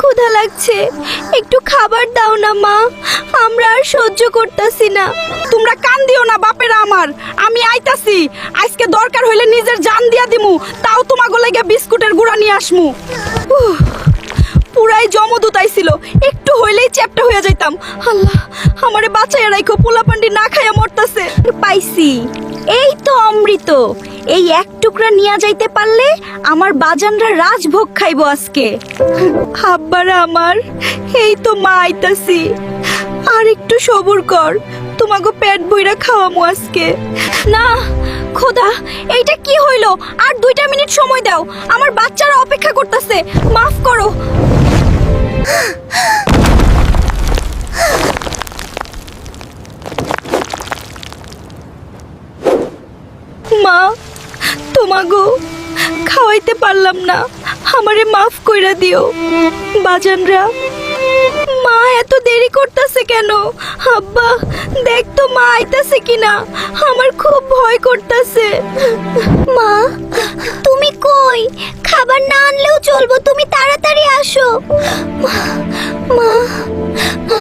ক্ষুধা লাগছে, একটু খাবার দাও না মা, আমরা আর সহ্য করতেছি না। তোমরা কান দিও না বাপেরা আমার, আমি আইতাছি। আজকে দরকার হইলে নিজের জান দিয়া দিমু, তাও তোমাগো লাগা বিস্কুটের গুঁড়া নিয়ে আসমু। পুরাই জমদূত আইছিল, একটু হইলেই চ্যাপটা হয়ে যাইতাম। আল্লাহ আমারে বাঁচাইয়া রাখো, পোলাপান্ডি না খাইয়া মরতাছে। পাইছি, এই তো অমৃত। এই এক টুকরা নিয়ে যাইতে পারলে আমার বাজানরা রাজভোগ খাইবো আজকে। আব্বারা আমার, এই তো মা আইতাছি, আর একটু সবুর কর, তোমাগো পেট বইরা খাওয়ামু আজকে। না খোদা, এইটা কি হইলো? আর 2টা মিনিট সময় দাও, আমার বাচ্চারা অপেক্ষা করতেছে, মাফ করো। মা, তোমাগো খাওয়াইতে পারলাম না, আমারে মাফ কইরা দিও। বাজানরা, মা এত দেরি করতেছে কেন? আব্বা দেখ তো মা আইতাছে কিনা, আমার খুব ভয় করতেছে। মা তুমি কই? খাবার না আনলেও চলবো, তুমি তাড়াতাড়ি আসো। মা